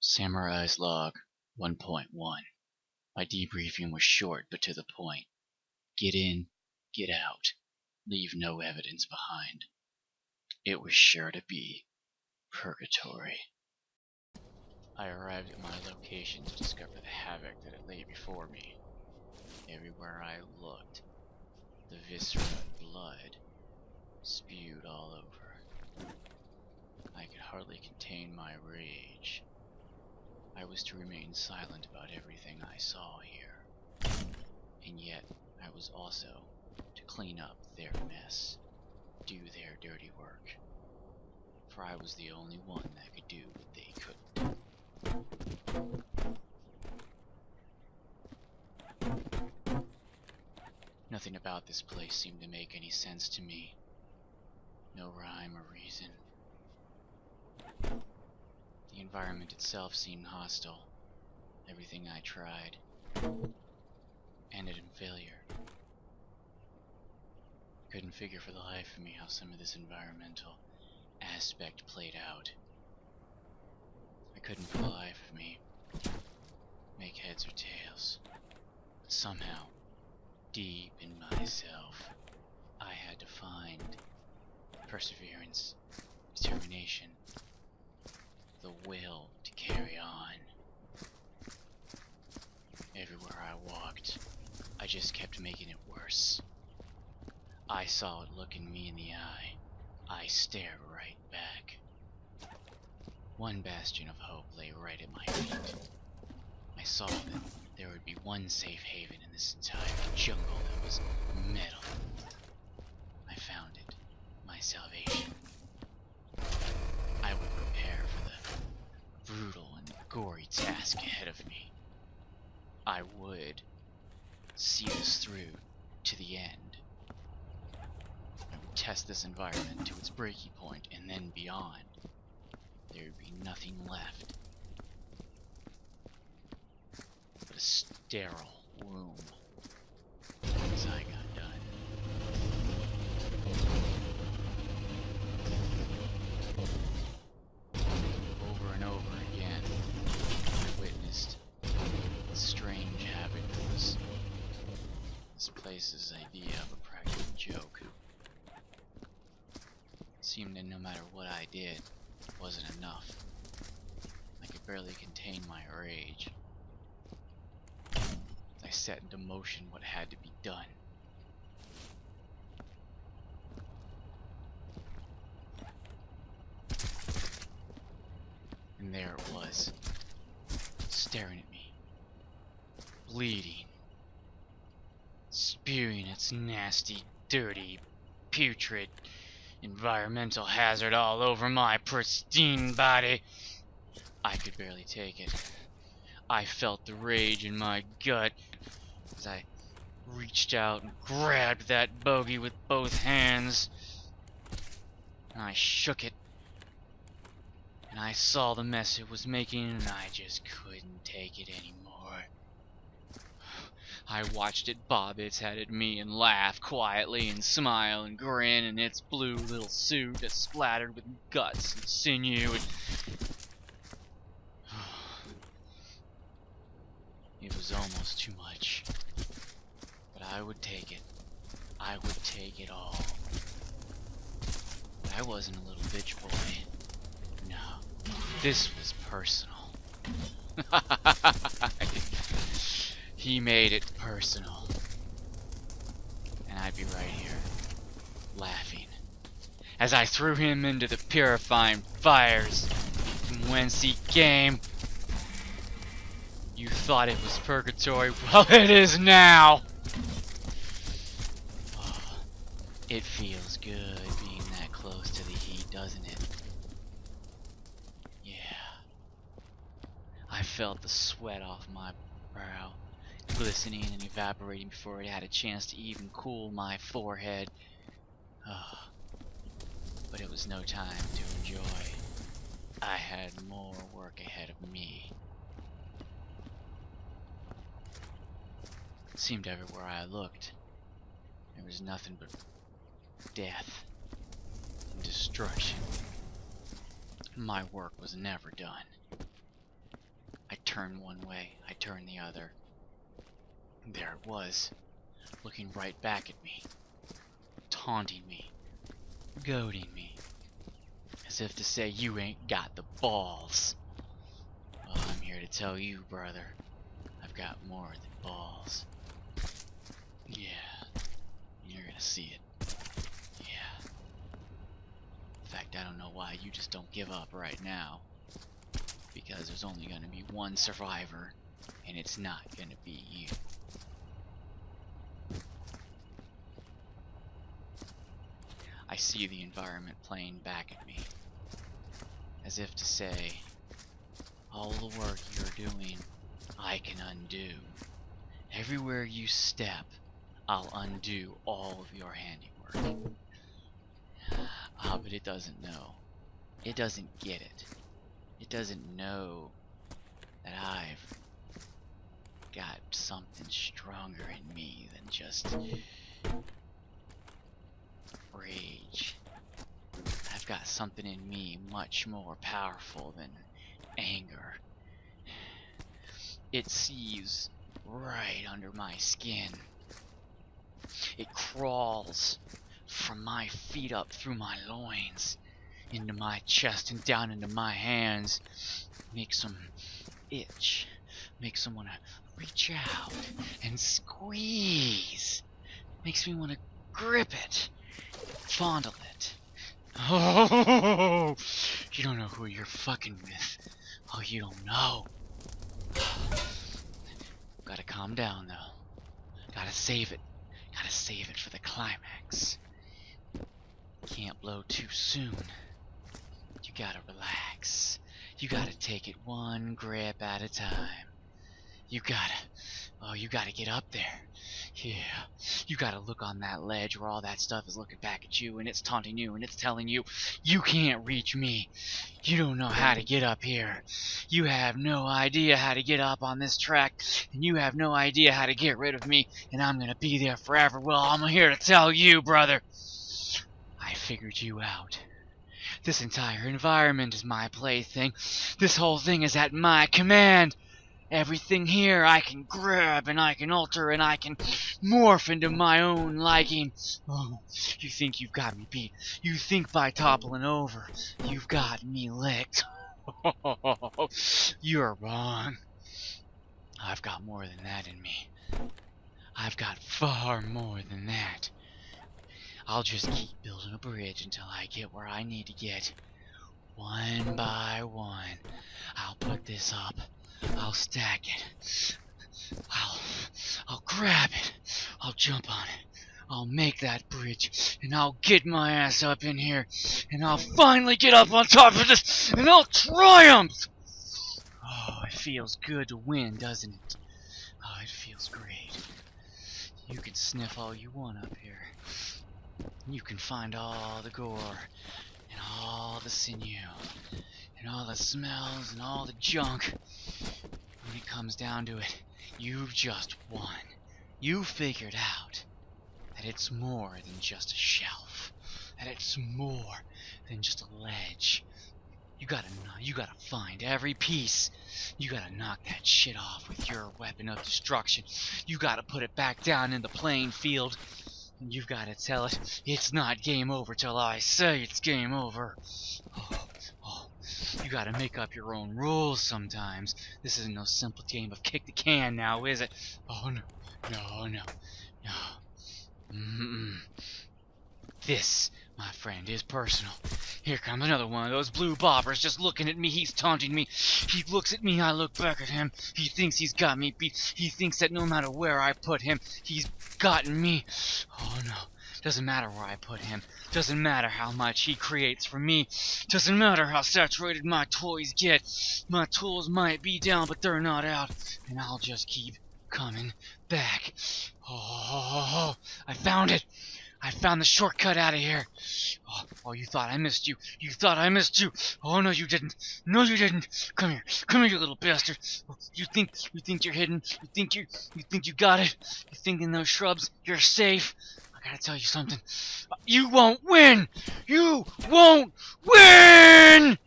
Samurai's Log 1.1. My debriefing was short but to the point. Get in, get out. Leave no evidence behind. It was sure to be purgatory. I arrived at my location to discover the havoc that had lay before me. Everywhere I looked, the viscera and blood spewed all over. I could hardly contain my rage. I was to remain silent about everything I saw here. And yet, I was also to clean up their mess, do their dirty work. For I was the only one that could do what they couldn't. Nothing about this place seemed to make any sense to me. No rhyme or reason. The environment itself seemed hostile. Everything I tried ended in failure. I couldn't figure for the life of me how some of this environmental aspect played out. I couldn't for the life of me make heads or tails. But somehow, deep in myself, I had to find perseverance, determination, the will to carry on. Everywhere I walked, I just kept making it worse. I saw it looking me in the eye. I stared right back. One bastion of hope lay right at my feet. I saw that there would be one safe haven in this entire jungle that was metal. I found it. My salvation. I would prepare for the brutal and gory task ahead of me. I would see this through to the end. I would test this environment to its breaking point, and then beyond, there would be nothing left but a sterile womb as I got done. Over and over again, I witnessed the strange havoc that was this place's idea of a practical joke. It seemed that no matter what I did, it wasn't enough. I could barely contain my rage. I set into motion what had to be done. And there it was, staring at me, bleeding, spewing its nasty, dirty, putrid, environmental hazard all over my pristine body. I could barely take it. I felt the rage in my gut as I reached out and grabbed that bogey with both hands. And I shook it. And I saw the mess it was making, and I just couldn't take it anymore. I watched it bob its head at me and laugh quietly and smile and grin in its blue little suit that's splattered with guts and sinew. It was almost too much. But I would take it. I would take it all. But I wasn't a little bitch boy. No. This was personal. He made it personal. And I'd be right here, laughing, as I threw him into the purifying fires from whence he came. You thought it was purgatory, well it is now! Oh, it feels good being that close to the heat, doesn't it? Yeah. I felt the sweat off my brow, glistening and evaporating before it had a chance to even cool my forehead. Oh, but it was no time to enjoy. I had more work ahead of me. It seemed everywhere I looked, there was nothing but death and destruction. My work was never done. turn one way, I turn the other. And there it was, looking right back at me, taunting me, goading me, as if to say, you ain't got the balls. Well, I'm here to tell you, brother, I've got more than balls. Yeah, you're gonna see it. Yeah. In fact, I don't know why you just don't give up right now. Because there's only gonna be one survivor, and it's not gonna be you. I see the environment playing back at me, as if to say, all the work you're doing, I can undo. Everywhere you step, I'll undo all of your handiwork. Ah, but it doesn't know. It doesn't get it. It doesn't know that I've got something stronger in me than just rage. I've got something in me much more powerful than anger. It sees right under my skin. It crawls from my feet up through my loins, into my chest and down into my hands. Makes them itch. Makes them want to reach out and squeeze. Makes me want to grip it, fondle it. Oh, you don't know who you're fucking with. Oh, you don't know. Gotta calm down, though. Gotta save it. Gotta save it for the climax. Can't blow too soon. You gotta relax. You gotta take it one grip at a time. You gotta get up there. Yeah. You gotta look on that ledge where all that stuff is looking back at you and it's taunting you and it's telling you, you can't reach me. You don't know how to get up here. You have no idea how to get up on this track, and you have no idea how to get rid of me, and I'm gonna be there forever. Well, I'm here to tell you, brother. I figured you out. This entire environment is my plaything. This whole thing is at my command. Everything here I can grab and I can alter and I can morph into my own liking. Oh, you think you've got me beat. You think by toppling over, you've got me licked. You're wrong. I've got more than that in me. I've got far more than that. I'll just keep building a bridge until I get where I need to get. One by one. I'll put this up. I'll stack it. I'll grab it. I'll jump on it. I'll make that bridge. And I'll get my ass up in here. And I'll finally get up on top of this. And I'll triumph! Oh, it feels good to win, doesn't it? Oh, it feels great. You can sniff all you want up here. You can find all the gore, and all the sinew, and all the smells, and all the junk. When it comes down to it, you've just won. You figured out that it's more than just a shelf, that it's more than just a ledge. You gotta find every piece. You gotta knock that shit off with your weapon of destruction. You gotta put it back down in the playing field. And you've got to tell it, it's not game over till I say it's game over. Oh, you got to make up your own rules sometimes. This isn't no simple game of kick the can now, is it? Oh, no. This, my friend, is personal. Here comes another one of those blue bobbers just looking at me. He's taunting me. He looks at me, I look back at him. He thinks he's got me beat. He thinks that no matter where I put him, he's gotten me. Oh no. Doesn't matter where I put him. Doesn't matter how much he creates for me. Doesn't matter how saturated my toys get. My tools might be down, but they're not out. And I'll just keep coming back. Oh, I found it. I found the shortcut out of here. Oh, you thought I missed you. You thought I missed you. Oh, no, you didn't. No, you didn't. Come here, you little bastard. You think you're hidden. You think you got it. You think in those shrubs you're safe. I gotta tell you something. You won't win. You won't win.